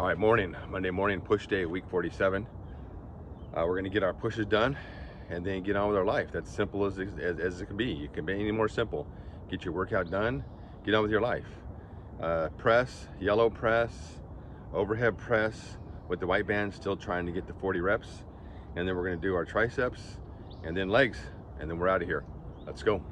All right, Monday morning, push day, week 47. We're gonna get our pushes done and then get on with our life. That's simple as it can be. It can be any more simple. Get your workout done, get on with your life. Press, yellow press, overhead press with the white band, still trying to get to 40 reps. And then we're gonna do our triceps and then legs, and then we're out of here. Let's go.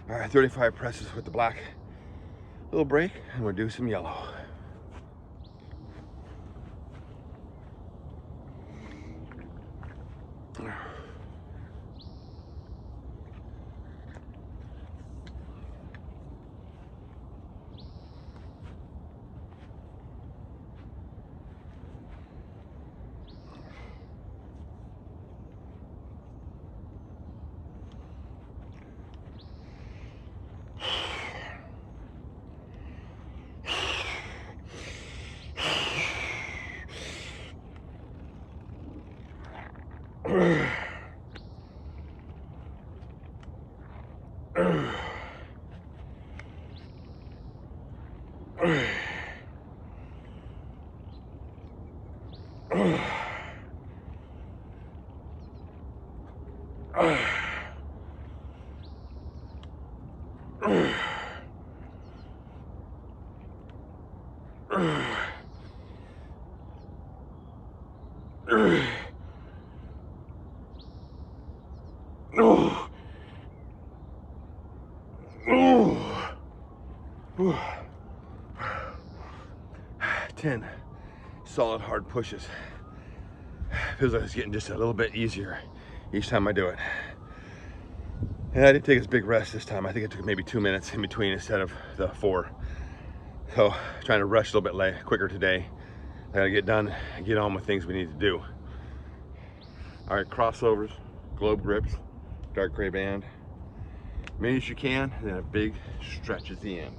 All right, 35 presses with the black. Little break, and we'll do some yellow. Oh. 10 solid hard pushes. Feels like it's getting just a little bit easier each time I do it. And I didn't take as big rest this time. I think it took maybe 2 minutes in between instead of the 4. So trying to rush a little bit quicker today. I gotta get done and get on with things we need to do. All right, crossovers, globe grips, dark gray band. Many as you can, and then a big stretch at the end.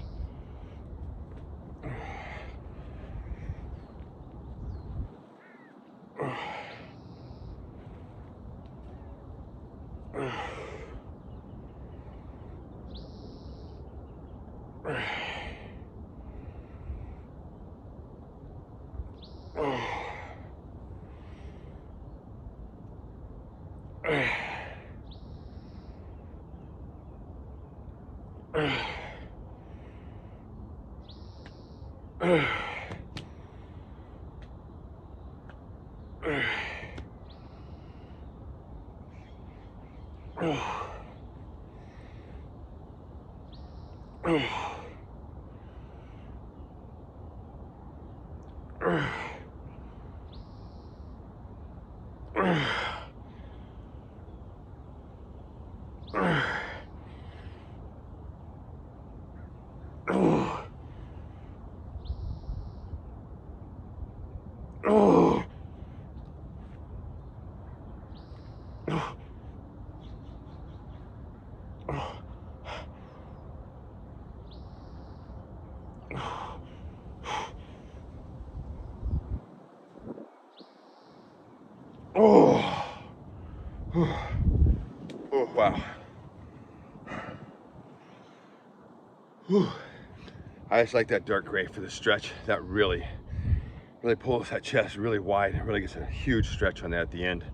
Oh, oh, wow. Whew. I just like that dark gray for the stretch. That really pulls that chest really wide. It really gets a huge stretch on that at the end.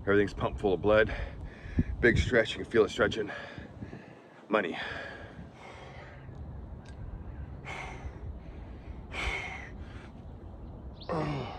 Everything's pumped full of blood. Big stretch, you can feel it stretching. Money. Oh.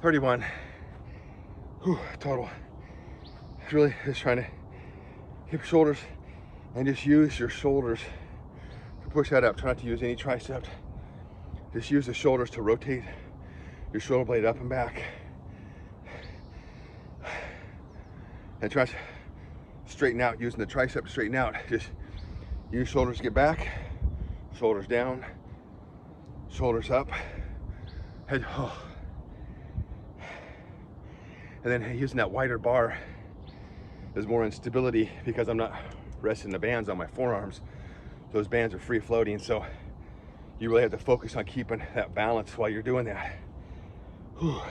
31. Whew, total. It's really just trying to keep your shoulders and just use your shoulders to push that up. Try not to use any tricep. Just use the shoulders to rotate your shoulder blade up and back. And try to straighten out using the tricep to straighten out. Just use shoulders to get back, shoulders down, shoulders up, head. Oh. And then using that wider bar, there's more instability because I'm not resting the bands on my forearms. Those bands are free floating, so you really have to focus on keeping that balance while you're doing that. Whew.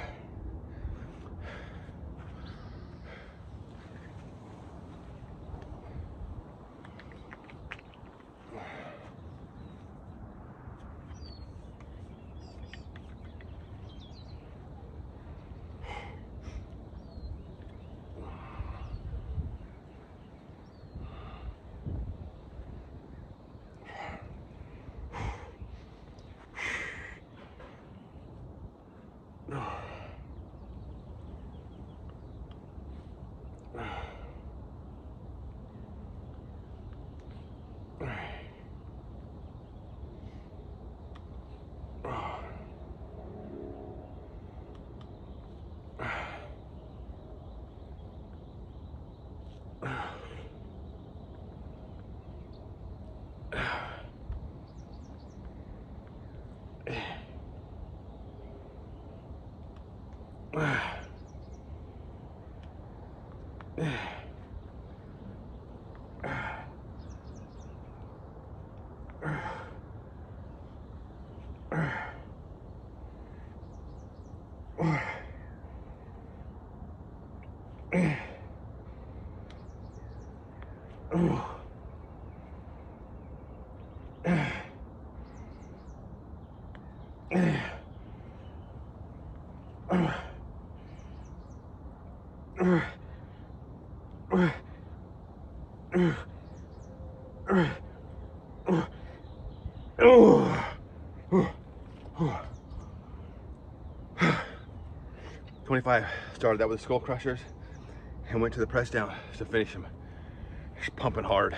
Started that with the skull crushers and went to the press down to finish them. Just pumping hard.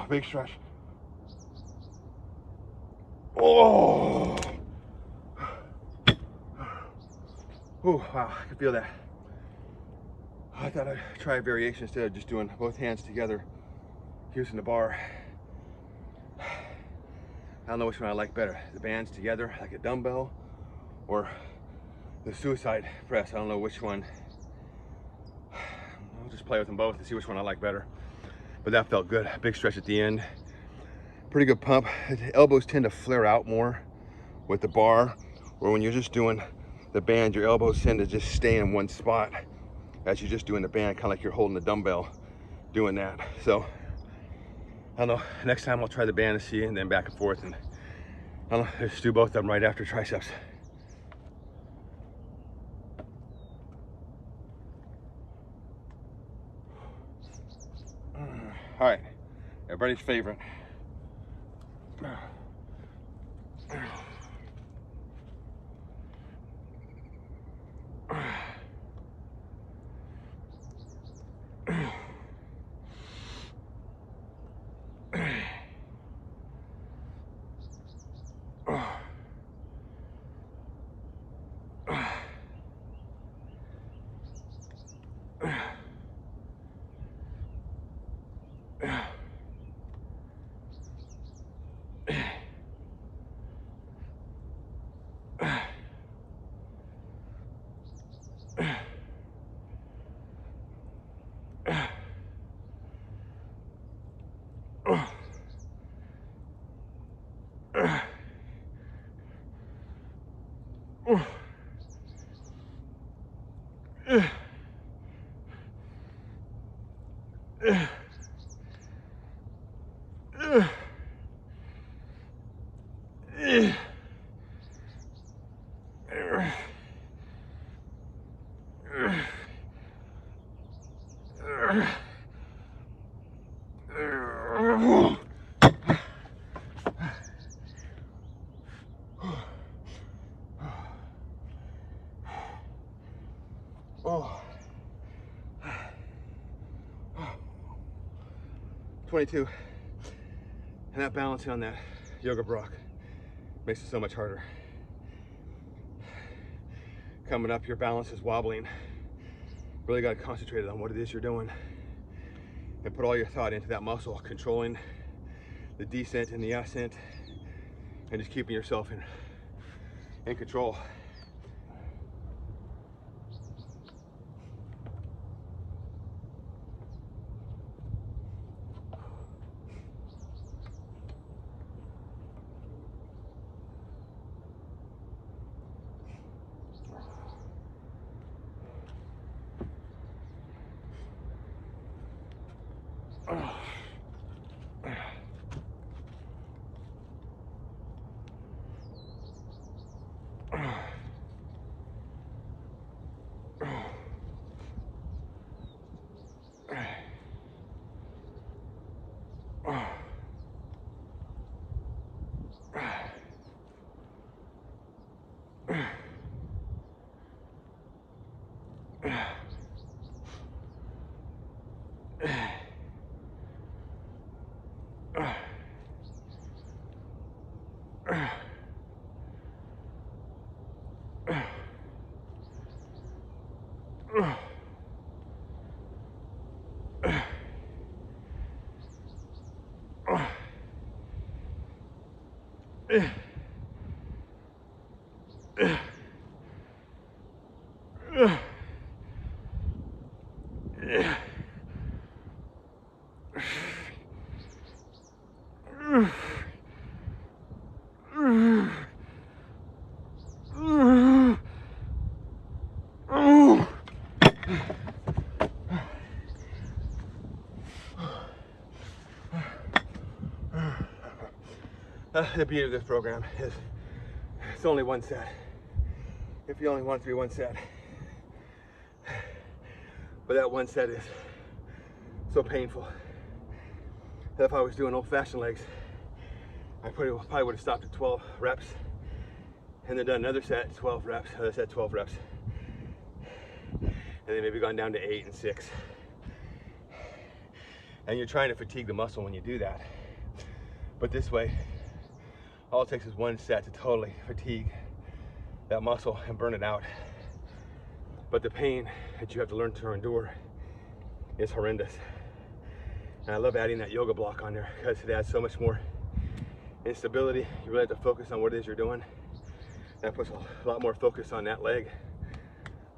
Big stretch. Oh! Oh, wow, I can feel that. I thought I'd try a variation instead of just doing both hands together using the bar. I don't know which one I like better. The bands together like a dumbbell or the suicide press. I don't know which one. I'll just play with them both and see which one I like better. But that felt good. Big stretch at the end. Pretty good pump. The elbows tend to flare out more with the bar, or when you're just doing the band, your elbows tend to just stay in one spot as you're just doing the band, kind of like you're holding the dumbbell doing that. So I don't know, next time I'll try the band and see, and then back and forth, and I don't know, just do both of them right after triceps. All right, everybody's favorite. Oh. 22. And that balancing on that yoga block makes it so much harder. Coming up, your balance is wobbling. Really got to concentrate on what it is you're doing and put all your thought into that muscle, controlling the descent and the ascent, and just keeping yourself in control. The beauty of this program is it's only one set. If you only want it to be one set. But that one set is so painful that if I was doing old-fashioned legs, I probably would have stopped at 12 reps and then done another set, 12 reps, another set, 12 reps. And then maybe gone down to 8 and 6. And you're trying to fatigue the muscle when you do that. But this way, all it takes is one set to totally fatigue that muscle and burn it out. But the pain that you have to learn to endure is horrendous. And I love adding that yoga block on there because it adds so much more instability. You really have to focus on what it is you're doing. That puts a lot more focus on that leg,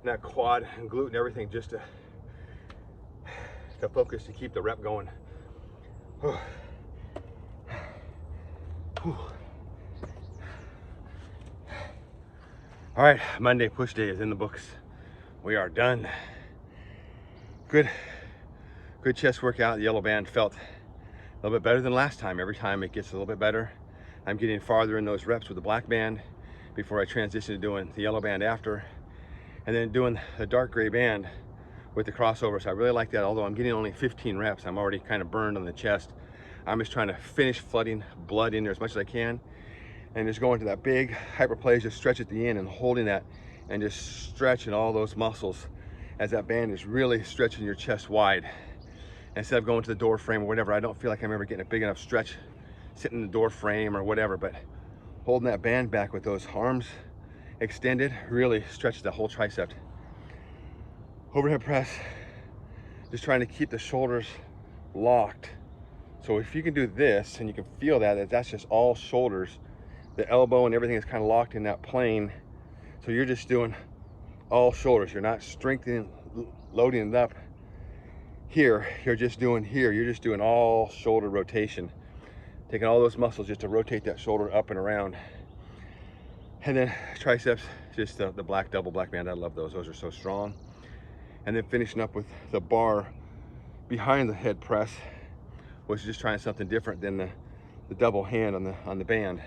and that quad and glute and everything, just to focus to keep the rep going. All right, Monday push day is in the books. We are done. Good chest workout. The yellow band felt a little bit better than last time. Every time it gets a little bit better. I'm getting farther in those reps with the black band before I transition to doing the yellow band after, and then doing the dark gray band with the crossover. So I really like that. Although I'm getting only 15 reps, I'm already kind of burned on the chest. I'm just trying to finish flooding blood in there as much as I can, and just going to that big hyperplasia stretch at the end and holding that and just stretching all those muscles as that band is really stretching your chest wide. Instead of going to the door frame or whatever, I don't feel like I'm ever getting a big enough stretch sitting in the door frame or whatever, but holding that band back with those arms extended really stretches the whole tricep. Overhead press, just trying to keep the shoulders locked. So if you can do this and you can feel that that's just all shoulders, the elbow and everything is kind of locked in that plane. So you're just doing all shoulders. You're not strengthening, loading it up here. You're just doing here. You're just doing all shoulder rotation. Taking all those muscles just to rotate that shoulder up and around. And then triceps, just the double black band. I love those. Those are so strong. And then finishing up with the bar behind the head press, was just trying something different than the double hand on the band.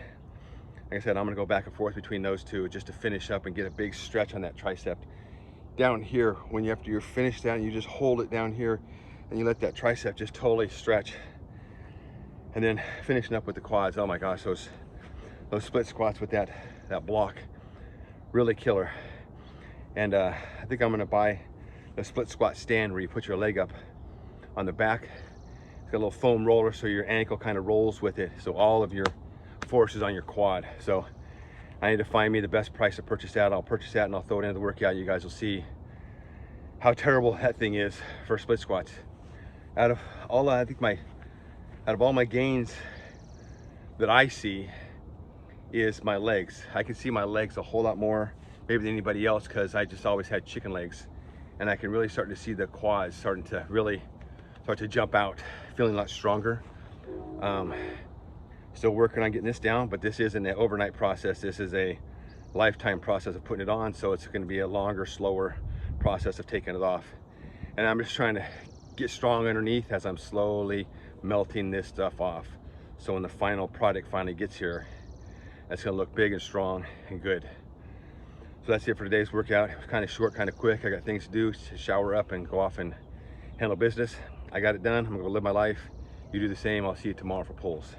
Like I said, I'm gonna go back and forth between those two just to finish up and get a big stretch on that tricep. Down here, after you're finished that, you just hold it down here and you let that tricep just totally stretch. And then finishing up with the quads. Oh my gosh, those split squats with that block, really killer. And I think I'm gonna buy a split squat stand where you put your leg up on the back. It's got a little foam roller so your ankle kind of rolls with it, so all of your force is on your quad. So I need to find me the best price to purchase that. I'll purchase that and I'll throw it into the workout. You guys will see how terrible that thing is for split squats. Out of all my gains that I see is my legs. I can see my legs a whole lot more maybe than anybody else because I just always had chicken legs, and I can really start to see the quads starting to really start to jump out, feeling a lot stronger. Still working on getting this down, but this isn't an overnight process. This is a lifetime process of putting it on, so it's going to be a longer, slower process of taking it off. And I'm just trying to get strong underneath as I'm slowly melting this stuff off. So when the final product finally gets here, that's going to look big and strong and good. So that's it for today's workout. It was kind of short, kind of quick. I got things to do, to shower up and go off and handle business. I got it done. I'm going to go live my life. You do the same. I'll see you tomorrow for pulls.